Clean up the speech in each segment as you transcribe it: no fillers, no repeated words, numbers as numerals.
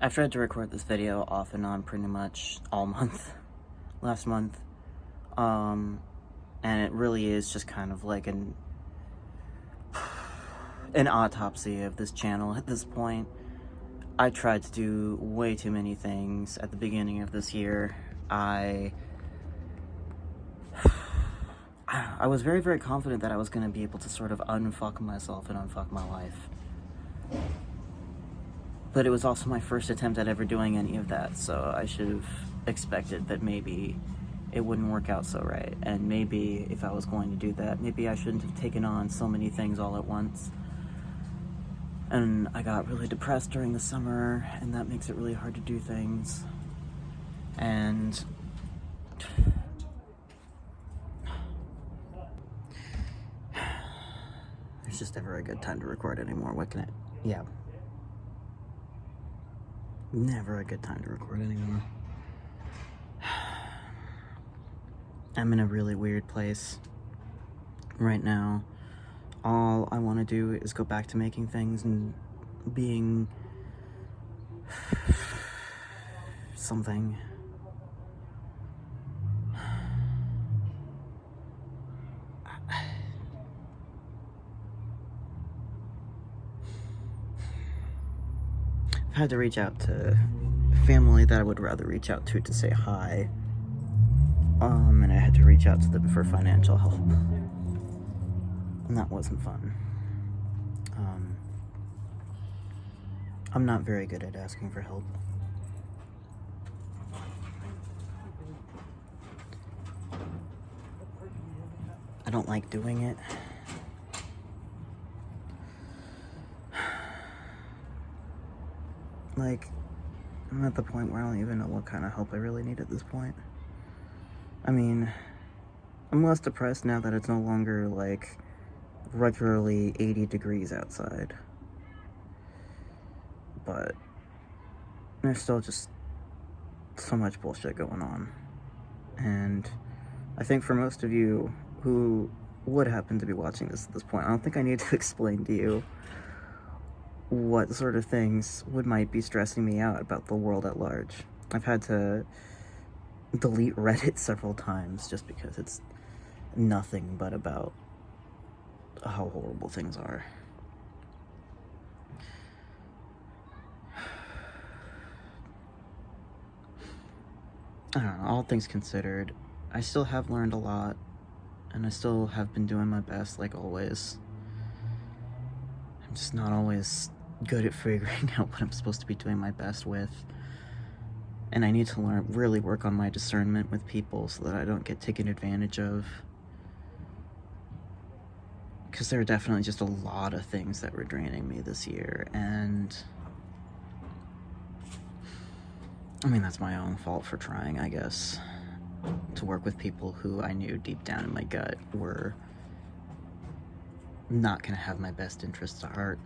I've tried to record this video off and on pretty much all month, last month, and it really is just kind of like an autopsy of this channel at this point. I tried to do way too many things at the beginning of this year. I was very, very confident that I was going to be able to sort of unfuck myself and unfuck my life. But it was also my first attempt at ever doing any of that, so I should have expected that maybe it wouldn't work out so right. And maybe if I was going to do that, maybe I shouldn't have taken on so many things all at once. And I got really depressed during the summer, and that makes it really hard to do things. And there's just never a good time to record anymore. What can yeah. Never a good time to record anymore. I'm in a really weird place right now. All I want to do is go back to making things and being something. I've had to reach out to family that I would rather reach out to say hi. And I had to reach out to them for financial help. And that wasn't fun. I'm not very good at asking for help. I don't like doing it. Like, I'm at the point where I don't even know what kind of help I really need at this point. I mean, I'm less depressed now that it's no longer, like, regularly 80 degrees outside. But there's still just so much bullshit going on. And I think for most of you who would happen to be watching this at this point, I don't think I need to explain to you what sort of things might be stressing me out about the world at large. I've had to delete Reddit several times just because it's nothing but about how horrible things are. I don't know, all things considered, I still have learned a lot, and I still have been doing my best, like always. I'm just not always good at figuring out what I'm supposed to be doing my best with. And I need to really work on my discernment with people so that I don't get taken advantage of. Because there are definitely just a lot of things that were draining me this year, and I mean, that's my own fault for trying, I guess, to work with people who I knew deep down in my gut were not going to have my best interests at heart.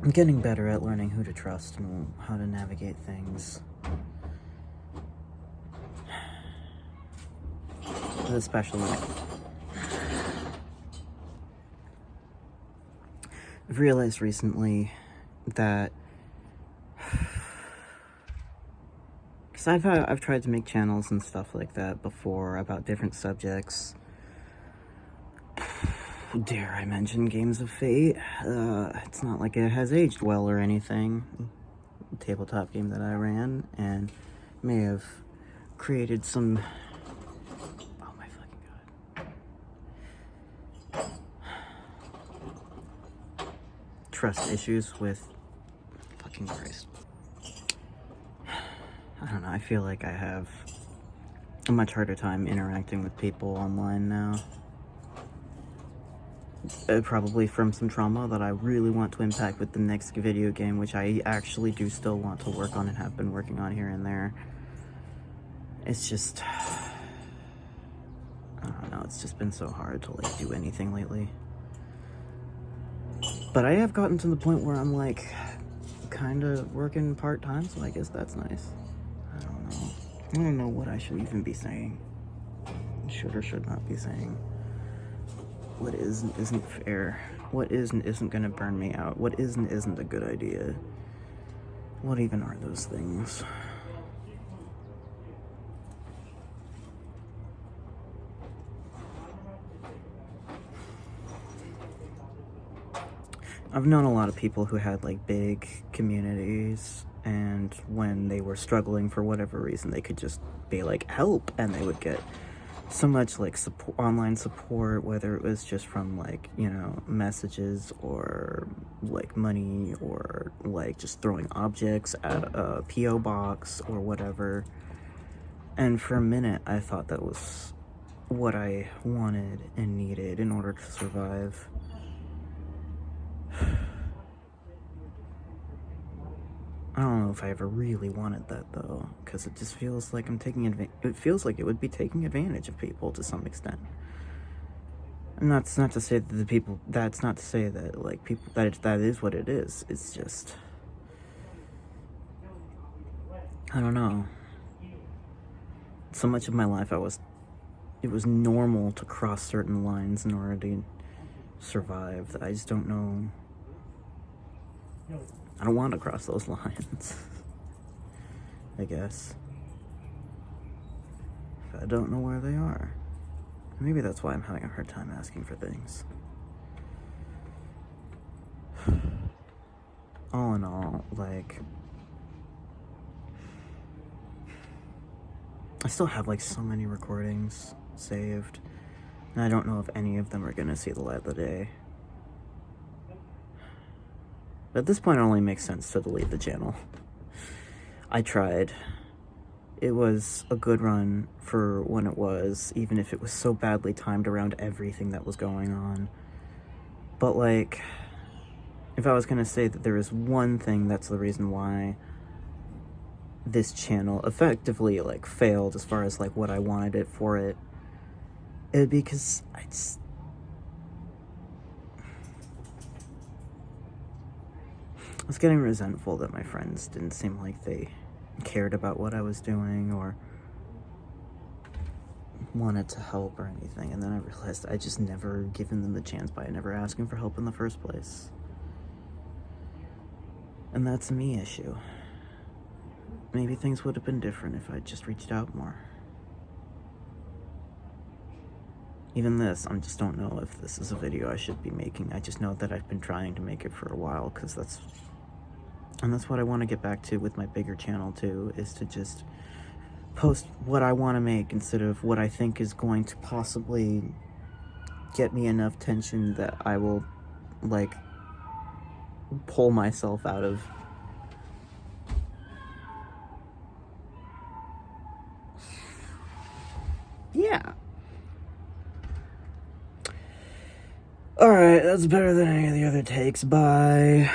I'm getting better at learning who to trust and how to navigate things. Especially, I've realized recently that, because I've tried to make channels and stuff like that before about different subjects. Dare I mention Games of Fate? It's not like it has aged well or anything. A tabletop game that I ran and may have created some trust issues with fucking Christ. I don't know, I feel like I have a much harder time interacting with people online now. Probably from some trauma that I really want to impact with the next video game, which I actually do still want to work on and have been working on here and there. It's just, I don't know, it's just been so hard to like do anything lately. But I have gotten to the point where I'm like kind of working part-time, so I guess that's nice. I don't know. I don't know what I should even be saying. Should or should not be saying. What is and isn't fair. What is and isn't gonna burn me out. What is and isn't a good idea. What even are those things? I've known a lot of people who had like big communities, and when they were struggling for whatever reason, they could just be like, help, and they would get so much like support, online support, whether it was just from like, you know, messages or like money or like just throwing objects at a PO box or whatever. And for a minute, I thought that was what I wanted and needed in order to survive. I don't know if I ever really wanted that though, because it just feels like I'm taking advantage. It feels like it would be taking advantage of people to some extent. And that's not to say that the people. That's not to say that like people that is what it is. It's just, I don't know. So much of my life, it was normal to cross certain lines in order to survive. That I just don't know. I don't want to cross those lines, I guess. But I don't know where they are. Maybe that's why I'm having a hard time asking for things. All in all, like, I still have like so many recordings saved, and I don't know if any of them are gonna see the light of the day. But at this point, it only makes sense to delete the channel. I tried. It was a good run for when it was, even if it was so badly timed around everything that was going on. But like, if I was gonna say that there is one thing that's the reason why this channel effectively like failed as far as like what I wanted it for it, it'd be because I was getting resentful that my friends didn't seem like they cared about what I was doing or wanted to help or anything, and then I realized I just never given them the chance by never asking for help in the first place. And that's a me issue. Maybe things would have been different if I'd just reached out more. Even this, I just don't know if this is a video I should be making. I just know that I've been trying to make it for a while, because that's what I want to get back to with my bigger channel too, is to just post what I want to make instead of what I think is going to possibly get me enough tension that I will like pull myself out of. Yeah. Alright, that's better than any of the other takes. Bye.